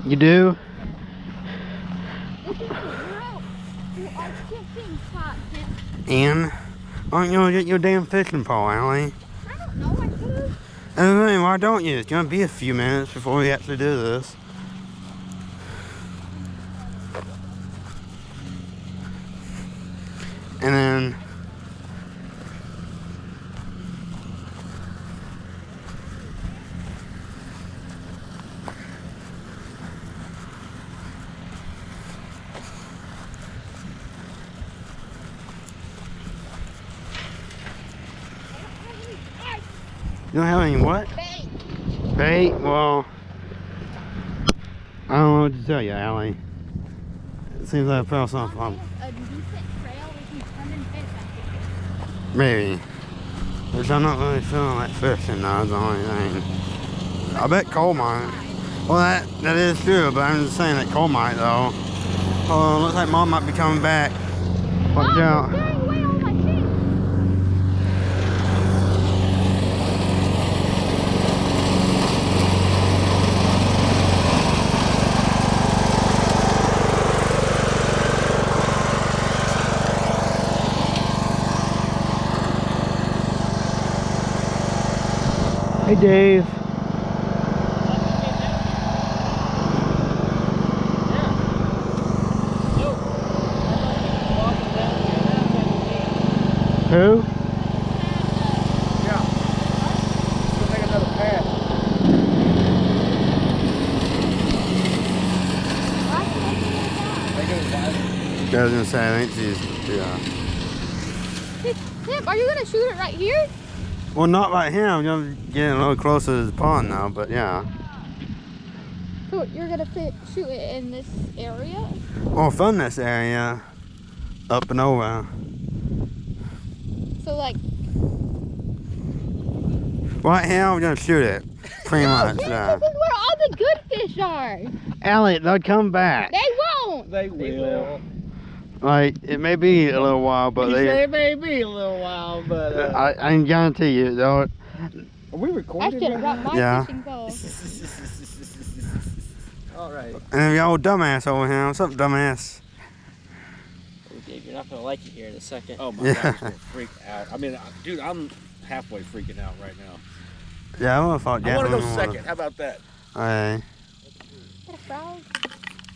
You do? This is our fishing spot, Tim. And why don't you get your damn fishing pole, Allie? I don't know, I could've. Why don't you? It's gonna be a few minutes before we actually do this. And then you don't have any what? Bait. Bait? Well, I don't know what to tell you, Allie. It seems like I found something. A decent trail we can turn and fish, I think. Maybe. Which I'm not really feeling like fishing now, is the only thing. I bet coal might. Well, that is true, but I'm just saying that coal might, though. Oh, looks like Mom might be coming back. Watch out. Carrying away all my fish. Hey, Dave. Who? Yeah. Let's make another pass. I was gonna say, I think she's, yeah. Tim, are you gonna shoot it right here? Well, not like him. I'm gonna get a little closer to the pond now, but yeah. So you're gonna shoot it in this area? Well, from this area, up and over. So like, Right here, we're gonna shoot it. Pretty much, Tim, yeah. this is where all the good fish are. Allie, they'll come back. They won't. They will. Like, it may be a little while, but It may be a little while, but I can guarantee you, though. are we I recording? should have brought my Yeah. fishing pole. All right. And the old dumbass over here, what's up, dumbass? Oh, Dave, you're not gonna like it here in a second. Oh my Yeah. God, he's gonna freak out. I mean, dude, I'm halfway freaking out right now. Yeah, I would have thought I want to go Gatlin second. How about that? Alright, Is that a frog?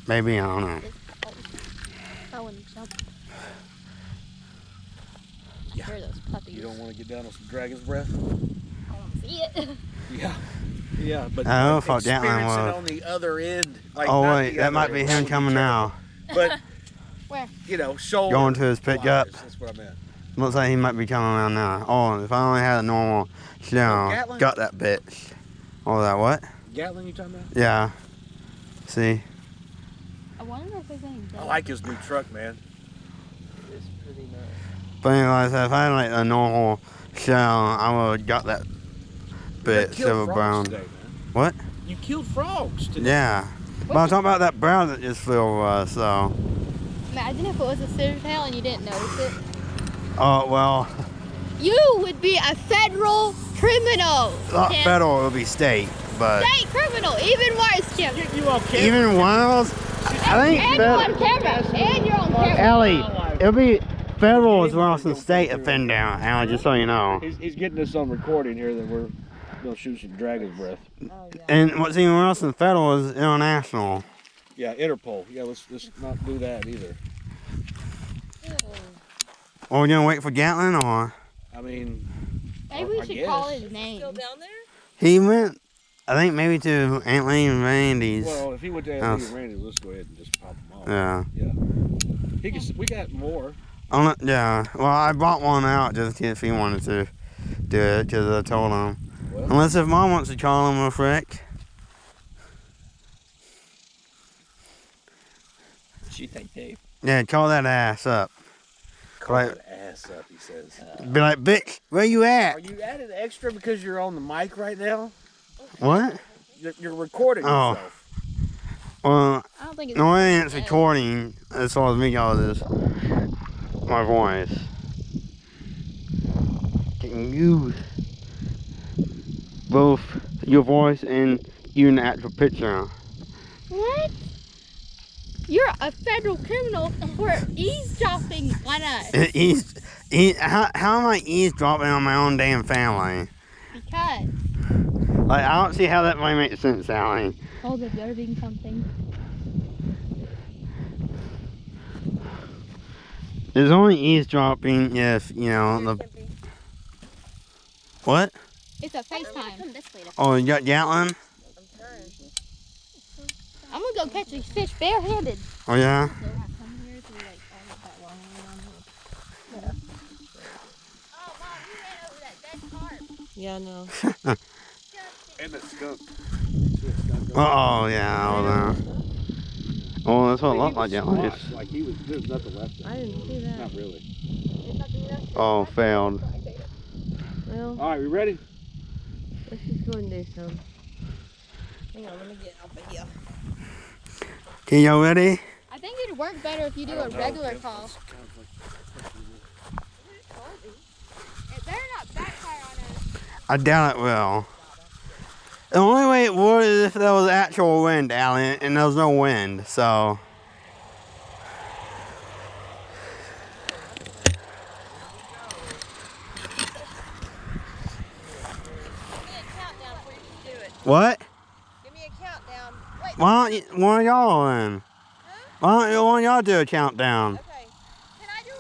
maybe, I don't know. Frog and jump. Yeah. Hear those puppies. You don't want to get down on some dragon's breath? I don't see it. Yeah. Yeah, but I like, thought Gatlin experience it was. on the other end. Like, Oh, not wait, the that other might be end, him on coming each other. now. But, Where? you know, shoulder. Going to his pickup. wise, that's what I meant. Looks like he might be coming around now. Oh, if I only had a normal shell, Gatlin? got that bitch. Oh, that what? Gatlin, you talking about? Yeah. See? I wonder if there's any I dead. like his new truck, man. It's pretty nice. But anyway, so if I had like a normal shell, I would have got that You bit, killed silver frogs brown. today, man. What? You killed frogs today. Yeah. But I'm talking about that brown that just flew over us, so. Imagine if it was a silvertail and you didn't notice it. Oh, well, You would be a federal criminal. not Tim. federal, it'll be state, but. State criminal, even worse, Tim. You on camera? Even wild? I think And you're on camera. And you're on camera. Ellie, it'll be federal as well as some state offender, Allie, just so you know. He's getting us on recording here that we're gonna shoot some dragon's breath. And what's even worse than federal is international. Yeah, Interpol. Yeah, let's not do that either. Are we gonna wait for Gatlin or? I mean, Maybe we I should call guess. his name. Still down there? He went, I think maybe to Aunt Lane and Randy's. well, if he went to Anthony and Randy, let's go ahead and just pop them off. Yeah. Yeah. He can. We got more. Yeah. Well, I bought one out just if he wanted to do it, because I told him. Well, Unless if Mom wants to call him real quick. What you think, Dave? Yeah, call that ass up. call Like, that ass up, he says. be like, bitch, where you Are at? you adding extra because you're on the mic right now? What? You're recording Oh. yourself. Well, I don't think it's. the only thing it's recording, as far as me goes, is my voice. Can use both your voice and you in the actual picture. What? You're a federal criminal for eavesdropping on us. How am I eavesdropping on my own damn family? Because. Like, I don't see how that might make sense, Allie. Oh, they're building something. There's only eavesdropping if, you know, the... What? It's a FaceTime. Oh, you got Gatlin? I'm gonna go catch these fish barehanded. Oh, yeah? Yeah, no. And the skunk. Oh, yeah, oh, no. Oh, that's what it looked like, Gatlin. Like he was, there's nothing left. I didn't see that. Not really. Oh, failed. Well, All right, we ready? let's just go and do some. Hang on, let me get off of here. Okay, y'all ready? I think it'd work better if you do a regular call. It better not backfire on us. I doubt it will. The only way it would is if there was actual wind, Allie, and there was no wind, so... What? Give me a countdown. Why don't one of y'all then? Why don't one of y'all do a countdown? Okay. Can I do?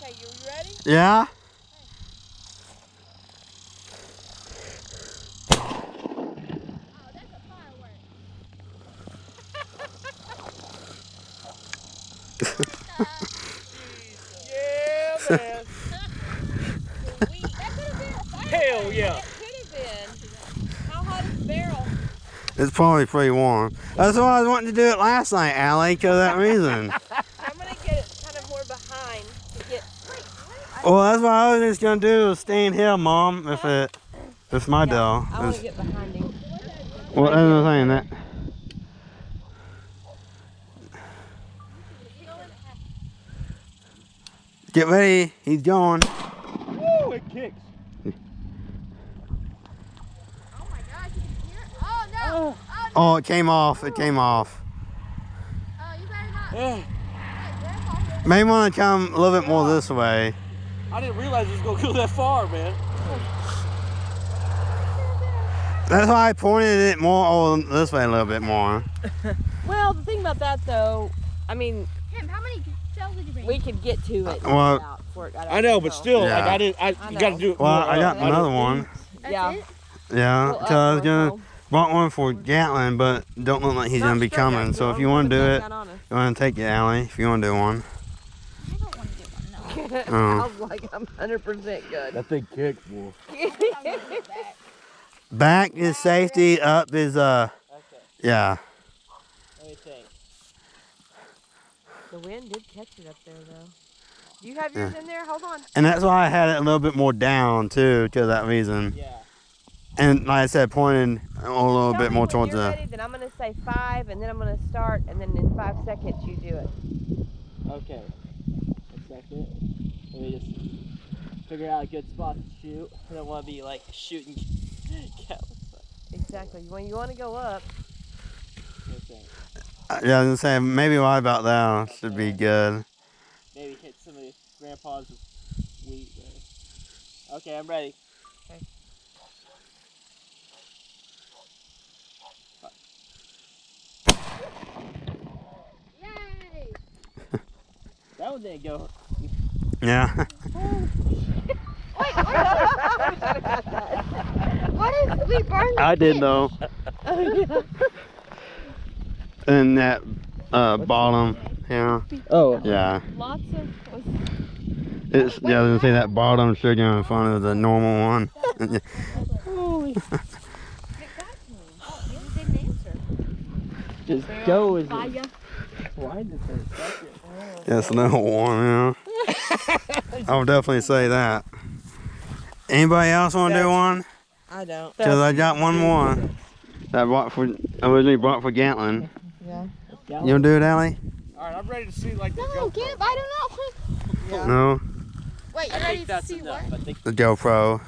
Okay, you ready? Yeah? Oh, that's a firework. Yeah, man. Hell yeah. It could have been. How hot is the barrel? It's probably pretty warm. That's why I was wanting to do it last night, Allie, because of that reason. I'm gonna get it kind of more behind to get. Well, that's what I was just gonna do is stand here, Mom, if it's my deal. I want to get behind him. Well, that's what I'm saying, that. Get ready, he's going. Woo, it kicks. Oh my gosh, you can hear it? Oh no! Oh, no. Oh, it came off, it came off. Oh, you better not. Oh, May want to come a little bit more this way. I didn't realize it was going to go that far, man. That's why I pointed it more this way a little bit more. Well, the thing about that though, I mean, Tim, how many shells did you bring? we could get to it. Well, without before it got out I know, of but control. still, Yeah. like you got to do it. Well, more, I got don't- another one. That's Yeah. it? Yeah, Well, because I was up gonna one, bought one for Gatlin, but don't look like he's gonna be Not straight coming. down, So if I'm you want to gonna do put it, that on us. you want to take it, Allie. If you want to do one. I don't want to do one, no. Oh. I was like, I'm 100% good. That thing kicks, Wolf. Back is safety, up is Okay, yeah. let me think. The wind did catch it up there though. Do you have yours in there? Hold on. And that's why I had it a little bit more down too, because of that reason. Yeah. And like I said, pointing a little bit more towards the. the. Ready, then I'm gonna say 5, and then I'm gonna start, and then in 5 seconds you do it. Okay. A second. Let me just figure out a good spot to shoot. I don't want to be like shooting cows. Exactly. When you want to go up. Okay. Yeah, I was gonna say maybe right about there should be good. Maybe hit some of Grandpa's wheat there. Okay, I'm ready. Okay. Yay! That one didn't go. Yeah. Wait, what if we burn the I did fish? though. And that bottom, yeah. Oh. Yeah. Lots of. It's yeah, I was gonna say that bottom should go in front of the normal one. Holy. It got me. Oh, you didn't answer. Just go is Fire. Why did they suck it? Yes, no one, yeah. I would definitely say that. Anybody else want to do one? I don't. Because I got one more that I originally bought for Gatlin. Yeah. You want to do it, Allie? All right, I'm ready to see like the No, GoPro. Gib, I don't know. Yeah. No? Wait, you ready to see what? I think The GoPro.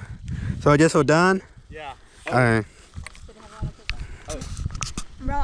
So I guess we're done? Yeah. Alright.